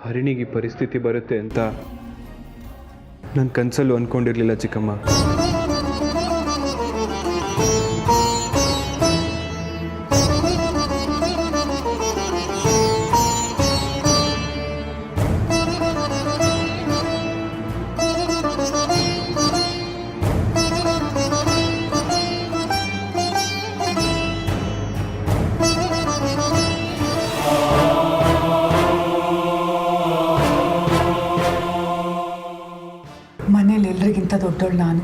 ಹರಿಣಿಗೆ ಈ ಪರಿಸ್ಥಿತಿ ಬರುತ್ತೆ ಅಂತ ನನ್ನ ಕನಸಲ್ಲೂ ಅಂದ್ಕೊಂಡಿರಲಿಲ್ಲ ಚಿಕ್ಕಮ್ಮ. ಮನೇಲಿ ಎಲ್ರಿಗಿಂತ ದೊಡ್ಡವಳು ನಾನು.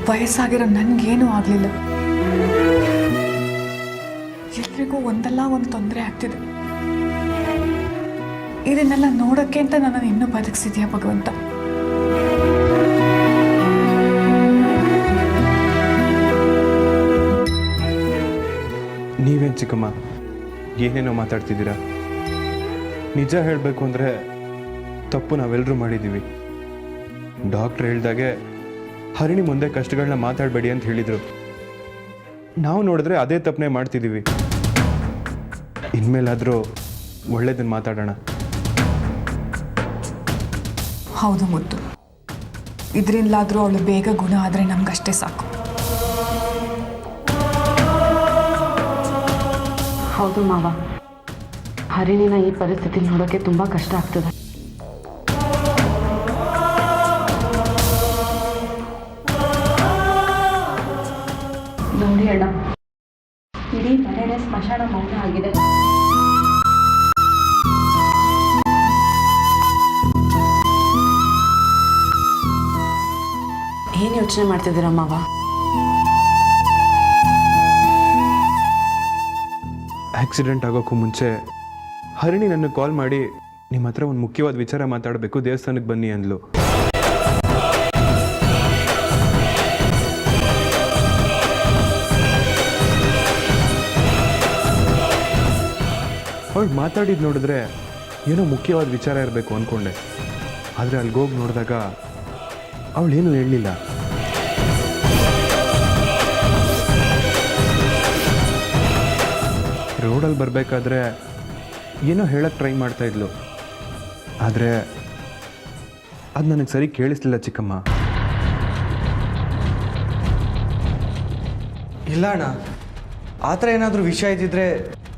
ವಯಸ್ಸಾಗಿರೋ ನನಗೇನೂ ಆಗಲಿಲ್ಲ. ಎಲ್ರಿಗೂ ಒಂದಲ್ಲ ಒಂದು ತೊಂದರೆ ಆಗ್ತಿದೆ. ಇದನ್ನೆಲ್ಲ ನೋಡೋಕ್ಕೆ ಅಂತ ನನ್ನನ್ನು ಇನ್ನೂ ಬದುಕಿಸಿದ್ಯಾ ಭಗವಂತ. ನೀವೇನು ಚಿಕ್ಕಮ್ಮ ಏನೇನೋ ಮಾತಾಡ್ತಿದ್ದೀರಾ? ನಿಜ ಹೇಳಬೇಕು ಅಂದರೆ ತಪ್ಪು ನಾವೆಲ್ಲರೂ ಮಾಡಿದ್ದೀವಿ. ಡಾಕ್ಟ್ರ್ ಹೇಳ್ದಾಗೆ ಹರಿಣಿ ಮುಂದೆ ಕಷ್ಟಗಳನ್ನ ಮಾತಾಡಬೇಡಿ ಅಂತ ಹೇಳಿದರು. ನಾವು ನೋಡಿದ್ರೆ ಅದೇ ತಪ್ಪನೆ ಮಾಡ್ತಿದ್ದೀವಿ. ಇನ್ಮೇಲಾದರೂ ಒಳ್ಳೇದನ್ನು ಮಾತಾಡೋಣ. ಹೌದು ಮುದ್ದು, ಇದರಿಂದಲಾದರೂ ಅವಳು ಬೇಗ ಗುಣ ಆದರೆ ನಮಗಷ್ಟೇ ಸಾಕು. ಹೌದು ಮಾವ, ಹರಿಣಿನ ಈ ಪರಿಸ್ಥಿತಿ ನೋಡೋಕ್ಕೆ ತುಂಬ ಕಷ್ಟ ಆಗ್ತದೆ. ನೋಡಿ ಅಣ್ಣ, ಇಡೀ ಮನೆಯ ಸ್ಮಶಾನ ಮೌನ ಆಗಿದೆ. ಏನು ಯೋಚನೆ ಮಾಡ್ತಿದ್ದೀರಾ ಮಾವ? ಆಕ್ಸಿಡೆಂಟ್ ಆಗೋಕ್ಕೂ ಮುಂಚೆ ಹರಿಣಿ ನನ್ನ ಕಾಲ್ ಮಾಡಿ ನಿಮ್ಮ ಹತ್ರ ಒಂದು ಮುಖ್ಯವಾದ ವಿಚಾರ ಮಾತಾಡಬೇಕು, ದೇವಸ್ಥಾನಕ್ಕೆ ಬನ್ನಿ ಅಂದ್ಲು. ಅವಳು ಮಾತಾಡಿದ್ದು ನೋಡಿದ್ರೆ ಏನೋ ಮುಖ್ಯವಾದ ವಿಚಾರ ಇರಬೇಕು ಅಂದ್ಕೊಂಡೆ. ಆದರೆ ಅಲ್ಲಿಗೋಗಿ ನೋಡಿದಾಗ ಅವಳೇನು ಹೇಳಲಿಲ್ಲ. ರೋಡಲ್ಲಿ ಬರಬೇಕಾದ್ರೆ ಏನೋ ಹೇಳಕ್ಕೆ ಟ್ರೈ ಮಾಡ್ತಾಯಿದ್ಲು. ಆದರೆ ಅದು ನನಗೆ ಸರಿ ಕೇಳಿಸ್ಲಿಲ್ಲ ಚಿಕ್ಕಮ್ಮ. ಇಲ್ಲ ಅಣ್ಣ, ಆ ಥರ ಏನಾದರೂ ವಿಷಯ ಇದ್ದಿದ್ರೆ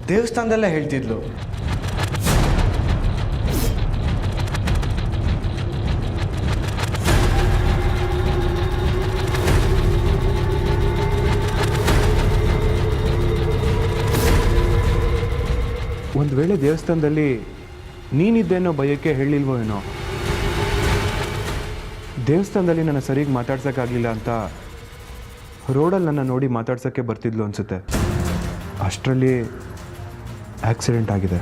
ದೇವಸ್ಥಾನದಲ್ಲೇ ಹೇಳ್ತಿದ್ಲು. ಒಂದು ವೇಳೆ ದೇವಸ್ಥಾನದಲ್ಲಿ ನೀನಿದ್ದೇನೋ ಭಯಕ್ಕೆ ಹೇಳಿಲ್ವೋ ಏನೋ. ದೇವಸ್ಥಾನದಲ್ಲಿ ನನ್ನ ಸರಿಯಾಗಿ ಮಾತಾಡ್ಸೋಕ್ಕಾಗಲಿಲ್ಲ ಅಂತ ರೋಡಲ್ಲಿ ನನ್ನ ನೋಡಿ ಮಾತಾಡ್ಸೋಕ್ಕೆ ಬರ್ತಿದ್ಲು ಅನಿಸುತ್ತೆ. ಅಷ್ಟರಲ್ಲಿ ಆಕ್ಸಿಡೆಂಟ್ ಆಗಿದೆ.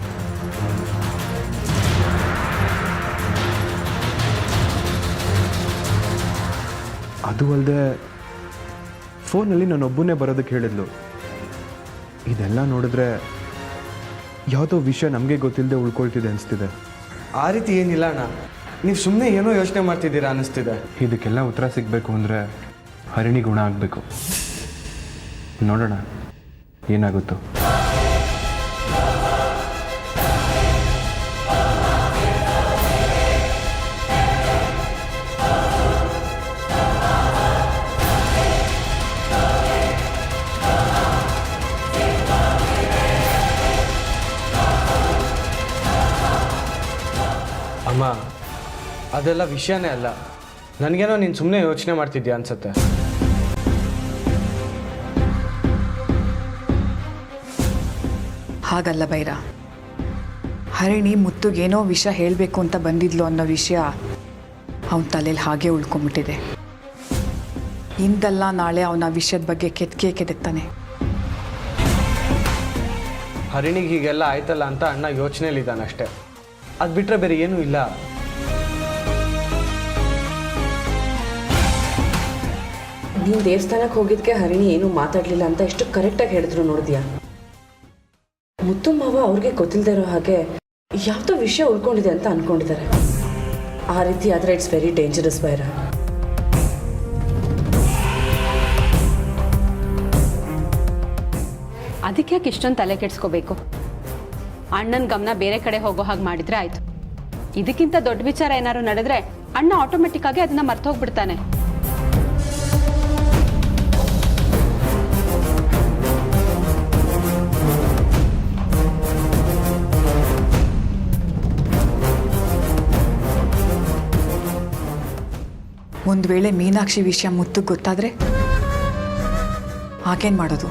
ಅದು ಅಲ್ಲದೆ ಫೋನಲ್ಲಿ ನಾನೊಬ್ಬನೇ ಬರೋದಕ್ಕೆ ಹೇಳಿದ್ಲು. ಇದೆಲ್ಲ ನೋಡಿದ್ರೆ ಯಾವುದೋ ವಿಷಯ ನಮಗೆ ಗೊತ್ತಿಲ್ಲದೆ ಉಳ್ಕೊಳ್ತಿದೆ ಅನಿಸ್ತಿದೆ. ಆ ರೀತಿ ಏನಿಲ್ಲ ಅಣ್ಣ, ನೀವು ಸುಮ್ಮನೆ ಏನೋ ಯೋಚನೆ ಮಾಡ್ತಿದ್ದೀರಾ ಅನ್ನಿಸ್ತಿದೆ. ಇದಕ್ಕೆಲ್ಲ ಉತ್ತರ ಸಿಗಬೇಕು ಅಂದರೆ ಹರಿಣಿ ಗುಣ ಆಗಬೇಕು. ನೋಡೋಣ ಏನಾಗುತ್ತೋ. ಅಮ್ಮ, ಅದೆಲ್ಲ ವಿಷಯನೇ ಅಲ್ಲ. ನನಗೇನೋ ನೀನು ಸುಮ್ಮನೆ ಯೋಚನೆ ಮಾಡ್ತಿದ್ಯಾ ಅನ್ಸುತ್ತೆ. ಹಾಗಲ್ಲ ಬೈರ, ಹರಿಣಿ ಮುತ್ತುಗೇನೋ ವಿಷಯ ಹೇಳಬೇಕು ಅಂತ ಬಂದಿದ್ಲು ಅನ್ನೋ ವಿಷಯ ಅವನ ತಲೆಯಲ್ಲಿ ಹಾಗೆ ಉಳ್ಕೊಂಬಿಟ್ಟಿದೆ. ಇಂದಲ್ಲ ನಾಳೆ ಅವನ ವಿಷಯದ ಬಗ್ಗೆ ಕೆದಕ್ತಾನೆ. ಹರಿಣಿಗೆ ಹೀಗೆಲ್ಲ ಆಯ್ತಲ್ಲ ಅಂತ ಅಣ್ಣ ಯೋಚನೆಯಲ್ಲಿದ್ದಾನೆ ಅಷ್ಟೇ. ಅದು ಬಿಟ್ಟರೆ ಬೇರೆ ಏನೂ ಇಲ್ಲ. ನೀನು ದೇವಸ್ಥಾನಕ್ಕೆ ಹೋಗಿದ್ದಕ್ಕೆ ಹರಿಣಿ ಏನೂ ಮಾತಾಡಲಿಲ್ಲ ಅಂತ ಎಷ್ಟು ಕರೆಕ್ಟಾಗಿ ಹೇಳಿದ್ರು ನೋಡಿದ್ಯಾ? ಮುತ್ತು ಮಾವ ಅವ್ರಿಗೆ ಗೊತ್ತಿಲ್ಲದೆ ಇರೋ ಹಾಗೆ ಯಾವುದೋ ವಿಷಯ ಉಳ್ಕೊಂಡಿದೆ ಅಂತ ಅಂದ್ಕೊಂಡಿದ್ದಾರೆ. ಆ ರೀತಿ ಆದರೆ ಇಟ್ಸ್ ವೆರಿ ಡೇಂಜರಸ್ ಬೈರ. ಅದಕ್ಕೆ ಯಾಕೆ ಇಷ್ಟೊಂದು ತಲೆ ಕೆಡಿಸ್ಕೋಬೇಕು? ಅಣ್ಣನ ಗಮನ ಬೇರೆ ಕಡೆ ಹೋಗೋ ಹಾಗೆ ಮಾಡಿದ್ರೆ ಆಯ್ತು. ಇದಕ್ಕಿಂತ ದೊಡ್ಡ ವಿಚಾರ ಏನಾದ್ರು ನಡೆದ್ರೆ ಅಣ್ಣ ಆಟೋಮೆಟಿಕ್ ಆಗಿ ಅದನ್ನ ಮರ್ತೋಗ್ಬಿಡ್ತಾನೆ. ಒಂದು ವೇಳೆ ಮೀನಾಕ್ಷಿ ವಿಷಯ ಮುತ್ತು ಗೊತ್ತಾದ್ರೆ ಆಗೇನು ಮಾಡೋದು?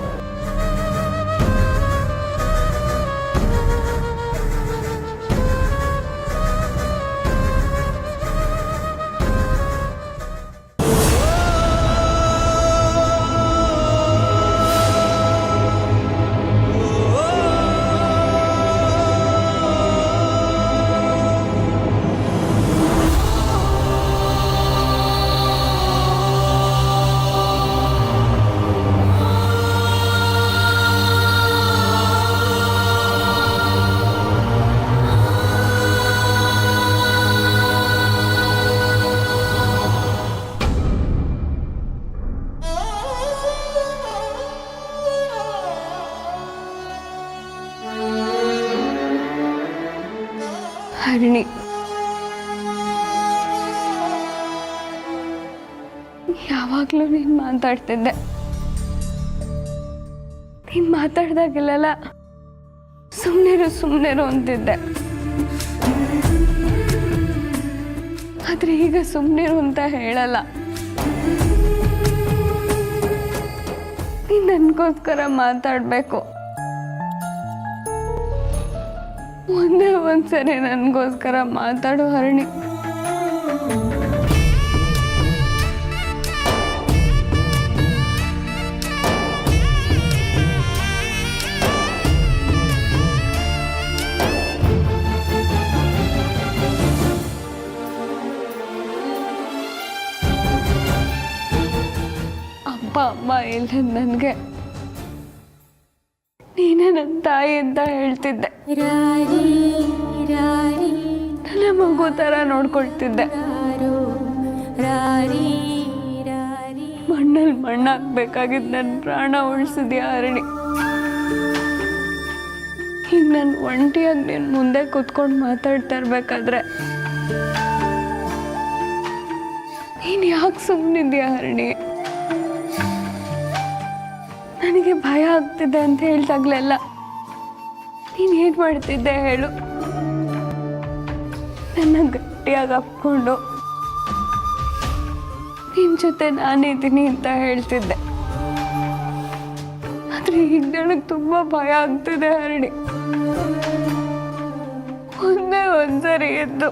ಹರಿಣಿ, ಯಾವಾಗಲೂ ನೀನು ಮಾತಾಡ್ತಿದ್ದೆ. ನೀನು ಮಾತಾಡ್ದಾಗೆಲ್ಲ ಸುಮ್ಮನಿರು ಅಂತಿದ್ದೆ. ಆದರೆ ಈಗ ಸುಮ್ಮನಿರು ಅಂತ ಹೇಳಲ್ಲ. ನೀನು ನನಗೋಸ್ಕರ ಮಾತಾಡಬೇಕು. ಒಂದೇ ಒಂದ್ಸರಿ ನನಗೋಸ್ಕರ ಮಾತಾಡು ಹರಿಣಿ. ಅಮ್ಮ ಇಲ್ಲ ನನಗೆ, ನೀನೇ ನನ್ನ ತಾಯಿ ಅಂತ ಹೇಳ್ತಿದ್ದೆ. ನನ್ನ ಮಗು ಥರ ನೋಡ್ಕೊಳ್ತಿದ್ದೆ. ಮಣ್ಣಲ್ಲಿ ಮಣ್ಣಾಕ್ಬೇಕಾಗಿದ್ದು ನನ್ನ ಪ್ರಾಣ ಉಳಿಸಿದ್ಯಾ ಹರಿಣಿ. ಈಗ ನಾನು ಒಂಟಿಯಾಗಿ ನೀನು ಮುಂದೆ ಕೂತ್ಕೊಂಡು ಮಾತಾಡ್ತಾ ಇರ್ಬೇಕಾದ್ರೆ ನೀನು ಯಾಕೆ ಸುಮ್ಮನಿದ್ಯಾ ಹರಿಣಿ? ನನಗೆ ಭಯ ಆಗ್ತಿದೆ ಅಂತ ಹೇಳ್ದಾಗ್ಲೆಲ್ಲ ನೀನು ಏನು ಮಾಡ್ತಿದ್ದೆ ಹೇಳು? ನನ್ನ ಗಟ್ಟಿಯಾಗಿ ಅಪ್ಕೊಂಡು ನಿನ್ನ ಜೊತೆ ನಾನಿದ್ದೀನಿ ಅಂತ ಹೇಳ್ತಿದ್ದೆ. ಆದರೆ ಈಗ ನನಗೆ ತುಂಬ ಭಯ ಆಗ್ತಿದೆ ಹರಿಣಿ. ಒಂದೇ ಒಂದ್ಸರಿ ಎದ್ದು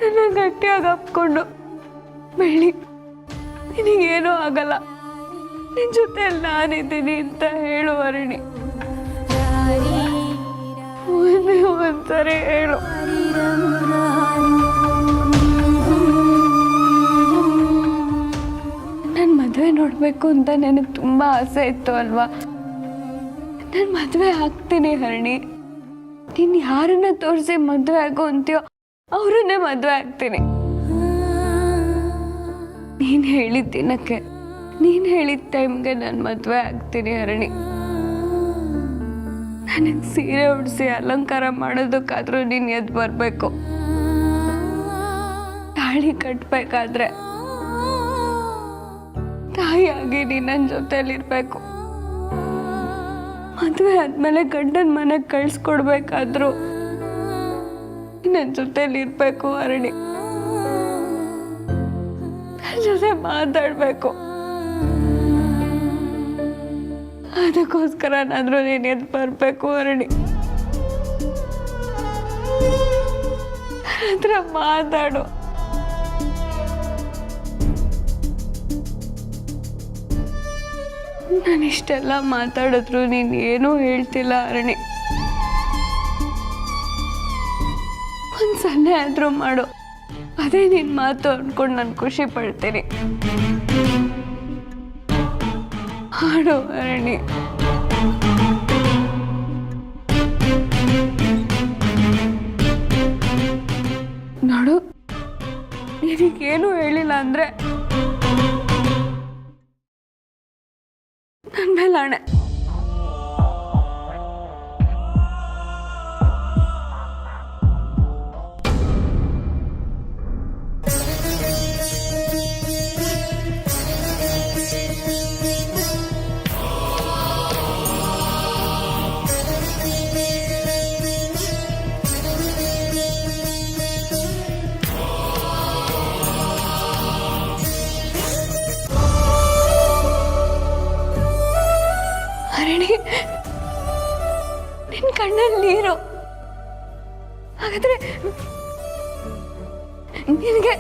ನನ್ನ ಗಟ್ಟಿಯಾಗಿ ಅಪ್ಕೊಂಡು ಬೆಳಿ, ನಿನಗೇನೂ ಆಗಲ್ಲ, ನಿನ್ನ ಜೊತೆ ನಾನಿದ್ದೀನಿ ಅಂತ ಹೇಳು ಹರಿಣಿ. ಒಂದೇ ಒಂದ್ಸರಿ ಹೇಳು. ನನ್ನ ಮದುವೆ ನೋಡಬೇಕು ಅಂತ ನನಗೆ ತುಂಬ ಆಸೆ ಇತ್ತು ಅಲ್ವಾ? ನಾನು ಮದುವೆ ಆಗ್ತೀನಿ ಹರಿಣಿ. ನೀನು ಯಾರನ್ನ ತೋರಿಸಿ ಮದುವೆ ಆಗೋ ಅಂತೀಯೋ ಅವರನ್ನೇ ಮದುವೆ ಆಗ್ತೀನಿ. ನೀನು ಹೇಳಿದ ದಿನಕ್ಕೆ, ನೀನು ಹೇಳಿದ ಟೈಮ್ಗೆ ನಾನು ಮದುವೆ ಆಗ್ತೀನಿ ಹರಿಣಿ. ನನಗೆ ಸೀರೆ ಉಡಿಸಿ ಅಲಂಕಾರ ಮಾಡೋದಕ್ಕಾದ್ರೂ ನೀನು ಎದ್ದು ಬರಬೇಕು. ತಾಳಿ ಕಟ್ಟಬೇಕಾದ್ರೆ ತಾಯಿಯಾಗಿ ನೀನು ನನ್ನ ಜೊತೆಲಿರ್ಬೇಕು. ಮದುವೆ ಆದಮೇಲೆ ಗಂಡನ ಮನೆಗೆ ಕಳಿಸ್ಕೊಡ್ಬೇಕಾದ್ರೂ ನನ್ನ ಜೊತೆಲಿರ್ಬೇಕು ಹರಿಣಿ. ನನ್ನ ಜೊತೆ ಮಾತಾಡಬೇಕು. ಅದಕ್ಕೋಸ್ಕರನಾದ್ರೂ ನೀನು ಎದ್ದು ಬರಬೇಕು ಹರಿಣಿ. ಹತ್ರ ಮಾತಾಡು. ನಾನಿಷ್ಟೆಲ್ಲ ಮಾತಾಡಿದ್ರು ನೀನು ಏನೂ ಹೇಳ್ತಿಲ್ಲ ಹರಿಣಿ. ಒಂದು ಸನ್ನೆ ಆದರೂ ಮಾಡು. ಅದೇ ನಿನ್ನ ಮಾತು ಅಂದ್ಕೊಂಡು ನಾನು ಖುಷಿ ಪಡ್ತೀನಿ. ಹಾಡು ಹರಿಣಿ. ನೋಡು, ನಿನಗೇನು ಹೇಳಿಲ್ಲ ಅಂದ್ರೆ ನನ್ನ ಮೇಲೆ ಆಣೆ. ಕಣ್ಣಲ್ಲಿ ನೀರು. ಹಾಗಾದ್ರೆ ನಿನಗೆ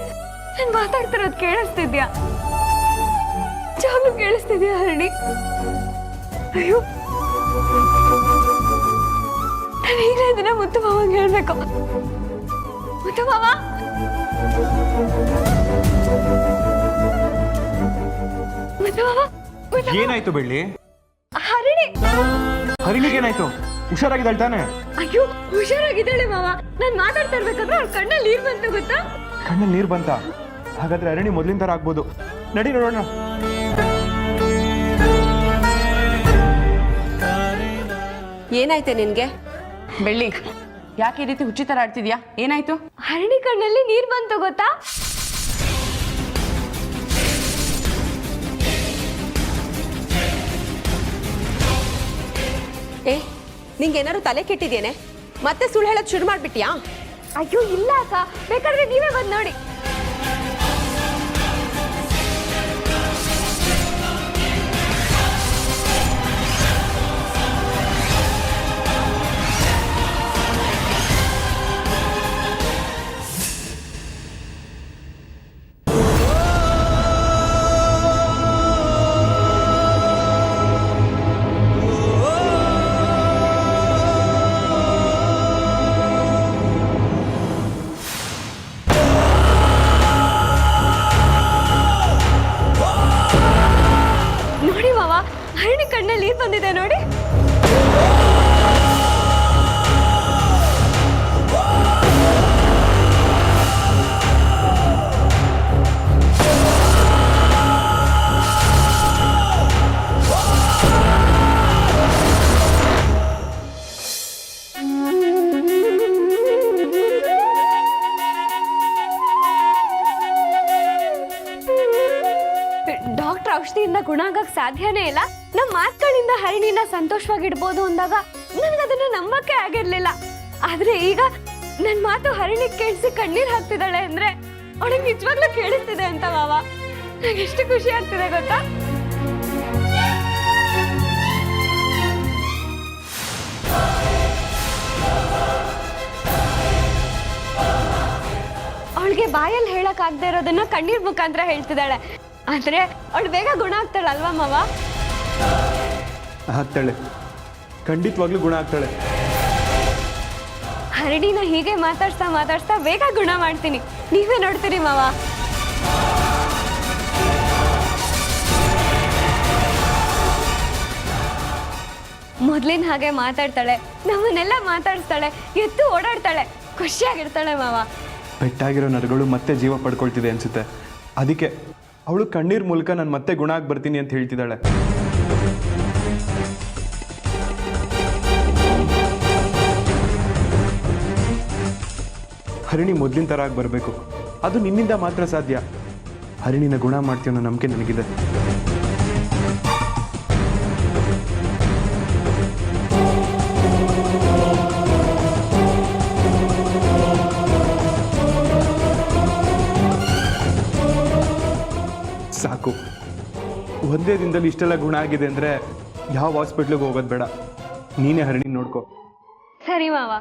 ನಾನು ಮಾತಾಡ್ತಿರೋದು ಕೇಳಿಸ್ತಿದ್ಯಾ? ಜಾಗ್ಲು ಕೇಳಿಸ್ತಿದ್ಯಾ ಹರಣಿ? ಅಯ್ಯೋ, ನಾನು ಈಗಲೇ ಇದನ್ನ ಮುತ್ತು ಮಾವಂಗೆ ಹೇಳ್ಬೇಕು. ಮುತ್ತು ಮಾವ, ಮುತ್ತು ಮಾವ, ಮುತ್ತು ಮಾವ. ಏನಾಯ್ತು ಬೆಳ್ಳಿ? ಹರಿಣಿ ಹರಿಣಿಗೇನಾಯ್ತು? ಹುಷಾರಾಗಿದ್ದಾಳೆ ತಾನೆ? ಅಯ್ಯೋ, ಹುಷಾರಾಗಿದ್ದಾಳೆ ಮಾವ. ನಾನ್ ಮಾತಾಡ್ತಾ ಇರ್ಬೇಕಾದ್ರೆ ಅವ್ಳ ಕಣ್ಣಲ್ಲಿ ನೀರ್ ಬಂತು ಗೊತ್ತಾ? ಕಣ್ಣಲ್ಲಿ ನೀರು ಬಂತ? ಹಾಗಾದ್ರೆ ಅರಣಿ ಮೊದಲಿನ ಥರ ಆಗ್ಬೋದು. ನಡಿ ನೋಡೋಣ. ಏನಾಯ್ತೆ ನಿನ್ಗೆ? ಬೆಳ್ಳಿ, ಯಾಕೆ ಈ ರೀತಿ ಹುಚ್ಚಿ ಥರ ಆಡ್ತಿದ್ಯಾ? ಏನಾಯ್ತು? ಹರಿಣಿ ಕಣ್ಣಲ್ಲಿ ನೀರ್ ಬಂತು ಗೊತ್ತಾ? ಏ, ನಿಂಗೇನಾದ್ರು ತಲೆ ಕೆಟ್ಟಿದೇನೆ? ಮತ್ತೆ ಸುಳ್ಳು ಹೇಳೋದು ಶುರು ಮಾಡ್ಬಿಟ್ಯಾ? ಅಯ್ಯೋ ಇಲ್ಲ ಅಕ್ಕ, ಬೇಕಾದ್ರೆ ನೀವೇ ಬಂದ್ ನೋಡಿ. ನೋಡಿ ಮಾವ, ಹರಿಣಿ ಕಣ್ಣಲ್ಲಿ ನೀರ್ ಬಂದಿದೆ ನೋಡಿ. ಡಾಕ್ಟರ್ ಔಷಧಿಯಿಂದ ಗುಣ ಆಗಕ್ ಸಾಧ್ಯನೇ ಇಲ್ಲ. ನಮ್ಮ ಮಾತುಗಳಿಂದ ಹರಿಣಿನ ಸಂತೋಷವಾಗಿಡ್ಬೋದು ಅಂದಾಗ ನನಗದನ್ನ ನಂಬಕ್ಕೆ ಆಗಿರ್ಲಿಲ್ಲ. ಆದ್ರೆ ಈಗ ನನ್ ಮಾತು ಹರಿಣಿ ಕೇಳಿಸಿ ಕಣ್ಣೀರ್ ಹಾಕ್ತಿದ್ದಾಳೆ ಅಂದ್ರೆ ಅವಳಿಗೆ ನಿಜವಾಗ್ಲೂ ಕೇಳಿಸ್ತಿದೆ ಅಂತ ಮಾವ. ನಂಗೆ ಎಷ್ಟು ಖುಷಿ ಆಗ್ತಿದೆ ಗೊತ್ತಾ? ಅವಳಿಗೆ ಬಾಯಲ್ಲಿ ಹೇಳಕ್ ಆಗದೆ ಇರೋದನ್ನ ಕಣ್ಣೀರ್ ಮುಖಾಂತರ ಹೇಳ್ತಿದ್ದಾಳೆ. ಆದ್ರೆ ಅವಳು ಬೇಗ ಗುಣ ಆಗ್ತಾಳಲ್ವಾ ಮಾವ? ಆಗ್ತಾಳೆ, ಖಂಡಿತವಾಗ್ಲೂ ಗುಣ ಆಗ್ತಾಳೆ. ಹರಿಣಿನ ಹೀಗೆ ಮಾತಾಡ್ಸ್ತಾ ಮಾತಾಡ್ಸ್ತಾ ಬೇಗ ಗುಣ ಮಾಡ್ತೀನಿ, ನೀವೇ ನೋಡ್ತೀರಿ ಮಾವ. ಮೊದ್ಲಿನ ಹಾಗೆ ಮಾತಾಡ್ತಾಳೆ, ನಮ್ಮನ್ನೆಲ್ಲ ಮಾತಾಡಿಸ್ತಾಳೆ, ಎದ್ದು ಓಡಾಡ್ತಾಳೆ, ಖುಷಿಯಾಗಿರ್ತಾಳೆ ಮಾವ. ಪೆಟ್ಟಾಗಿರೋ ನರಗಳು ಮತ್ತೆ ಜೀವ ಪಡ್ಕೊಳ್ತಿದೆ ಅನ್ಸುತ್ತೆ. ಅದಕ್ಕೆ ಅವಳು ಕಣ್ಣೀರ್ ಮೂಲಕ ನಾನು ಮತ್ತೆ ಗುಣ ಆಗಿ ಬರ್ತೀನಿ ಅಂತ ಹೇಳ್ತಿದ್ದಾಳೆ. ಹರಿಣಿ ಮೊದಲಿನ ಥರ ಆಗಿ ಬರಬೇಕು. ಅದು ನಿನ್ನಿಂದ ಮಾತ್ರ ಸಾಧ್ಯ. ಹರಿಣಿನ ಗುಣ ಮಾಡ್ತೀವಿ ಅನ್ನೋ ನಂಬಿಕೆ ನನಗಿದೆ. ಸಾಕು, ಒಂದೇ ದಿನದಲ್ಲಿ ಇಷ್ಟೆಲ್ಲ ಗುಣ ಆಗಿದೆ ಅಂದರೆ ಯಾವ ಹಾಸ್ಪಿಟ್ಲಿಗೆ ಹೋಗೋದು ಬೇಡ. ನೀನೇ ಹರಿಣಿ ನೋಡ್ಕೋ. ಸರಿ ಮಾವ.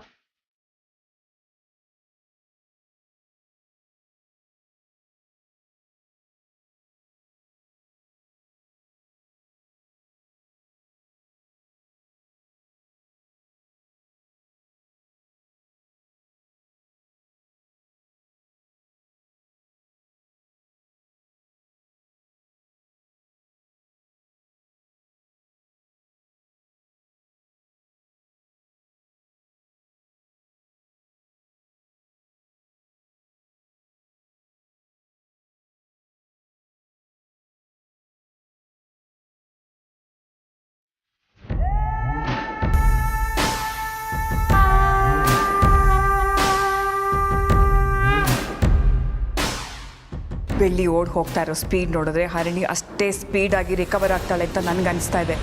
ಬೆಳ್ಳಿ ಓಡ್ ಹೋಗ್ತಾ ಇರೋ ಸ್ಪೀಡ್ ನೋಡಿದ್ರೆ ಹರಿಣಿ ಅಷ್ಟೇ ಸ್ಪೀಡಾಗಿ ರಿಕವರ್ ಆಗ್ತಾಳೆ ಅಂತ ನನಗೆ ಅನಿಸ್ತಾ ಇದೆ.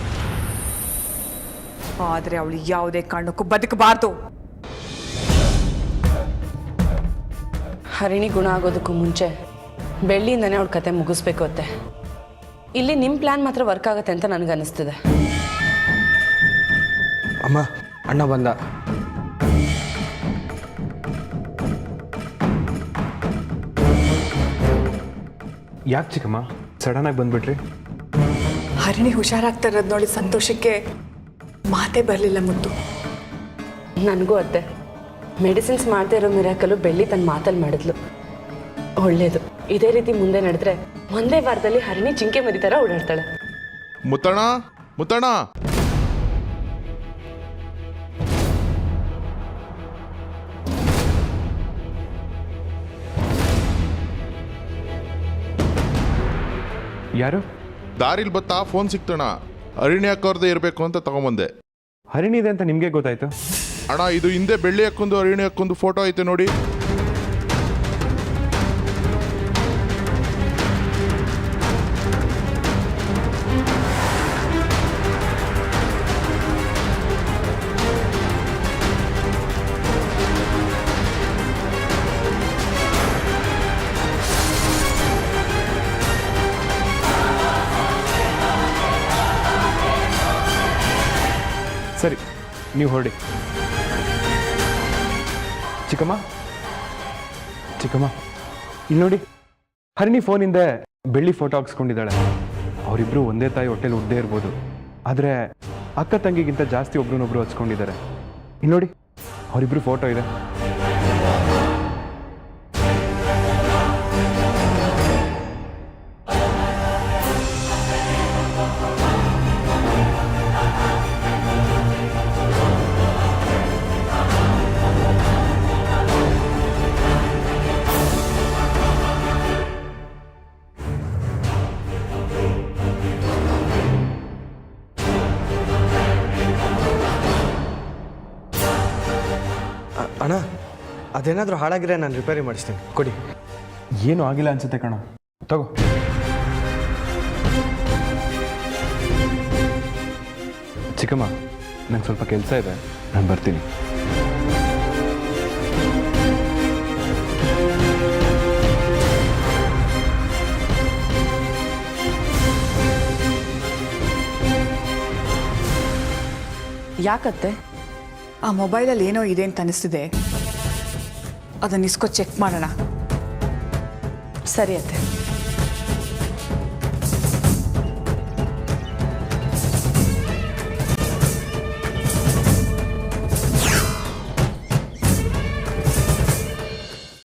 ಆದರೆ ಅವಳು ಯಾವುದೇ ಕಾರಣಕ್ಕೂ ಬದುಕಬಾರ್ದು. ಹರಿಣಿ ಗುಣ ಆಗೋದಕ್ಕೂ ಮುಂಚೆ ಬೆಳ್ಳಿಯಿಂದನೇ ಅವಳ ಕತೆ ಮುಗಿಸ್ಬೇಕು ಅತ್ತೆ. ಇಲ್ಲಿ ನಿಮ್ಮ ಪ್ಲ್ಯಾನ್ ಮಾತ್ರ ವರ್ಕ್ ಆಗುತ್ತೆ ಅಂತ ನನಗನ್ನಿಸ್ತಿದೆ. ಅಮ್ಮ, ಅಣ್ಣ ಬಂದ. ಯಾಕೆ ಚಿಕ್ಕಮ್ಮ ಸಡನ್ನಾಗಿ ಬಂದ್ಬಿಟ್ರಿ? ಹರಿಣಿ ಹುಷಾರಾಗ್ತಾ ಇರೋದು ನೋಡಿ ಸಂತೋಷಕ್ಕೆ ಮಾತೇ ಬರಲಿಲ್ಲ ಮುತ್ತು. ನನಗೂ ಅತ್ತೆ, ಮೆಡಿಸಿನ್ಸ್ ಮಾಡದೇ ಇರೋ ಮಿರಾಕಲು ಬೆಳ್ಳಿ ತನ್ನ ಮಾತಲ್ಲಿ ಮಾಡಿದ್ಲು. ಒಳ್ಳೇದು, ಇದೇ ರೀತಿ ಮುಂದೆ ನಡೆದ್ರೆ ಒಂದೇ ವಾರದಲ್ಲಿ ಹರಿಣಿ ಜಿಂಕೆ ಮರಿ ಥರ ಓಡಾಡ್ತಾಳೆ. ಮುತ್ತಣ್ಣ ಮುತ್ತಣ್ಣ, ಯಾರು? ದಾರಿಲಿ ಬತ್ತಾ ಫೋನ್ ಸಿಕ್ತಣ್ಣ. ಅರಿಣಿ ಅಕ್ಕವ್ರದ್ದೇ ಇರಬೇಕು ಅಂತ ತಗೊಂಬಂದೆ. ಹರಿಣಿ ಇದೆ ಅಂತ ನಿಮಗೆ ಗೊತ್ತಾಯ್ತು? ಅಣ್ಣ, ಇದು ಹಿಂದೆ ಬೆಳ್ಳಿ ಅಕ್ಕೊಂದು ಅರಿಣಿ ಅಕ್ಕೊಂದು ಫೋಟೋ ಐತೆ ನೋಡಿ. ಸರಿ, ನೀವು ಹೊರಡಿ. ಚಿಕ್ಕಮ್ಮ ಚಿಕ್ಕಮ್ಮ, ಇಲ್ಲಿ ನೋಡಿ, ಹರಿಣಿ ಫೋನಿಂದ ಬೆಳ್ಳಿ ಫೋಟೋ ಹಾಕ್ಸ್ಕೊಂಡಿದ್ದಾಳೆ. ಅವರಿಬ್ರು ಒಂದೇ ತಾಯಿ ಹೊಟ್ಟೆಲಿ ಹುಡ್ದೇ ಇರ್ಬೋದು, ಆದರೆ ಅಕ್ಕ ತಂಗಿಗಿಂತ ಜಾಸ್ತಿ ಒಬ್ರನ್ನೊಬ್ರು ಹಚ್ಕೊಂಡಿದ್ದಾರೆ. ಇಲ್ಲಿ ನೋಡಿ, ಅವರಿಬ್ರು ಫೋಟೋ ಇದೆ. ಅಣ್ಣ, ಅದೇನಾದರೂ ಹಾಳಾಗಿದ್ರೆ ನಾನು ರಿಪೇರಿ ಮಾಡಿಸ್ತೀನಿ, ಕೊಡಿ. ಏನು ಆಗಿಲ್ಲ ಅನ್ಸುತ್ತೆ ಕಣ, ತಗೋ. ಚಿಕ್ಕಮ್ಮ, ನಂಗೆ ಸ್ವಲ್ಪ ಕೆಲಸ ಇದೆ, ನಾನು ಬರ್ತೀನಿ. ಯಾಕತ್ತೆ? ಆ ಮೊಬೈಲಲ್ಲಿ ಏನೋ ಇದೆ ಅಂತ ಅನಿಸ್ತಿದೆ, ಅದನ್ನ ಇಸ್ಕೊ ಚೆಕ್ ಮಾಡೋಣ. ಸರಿ ಅತ್ತೆ.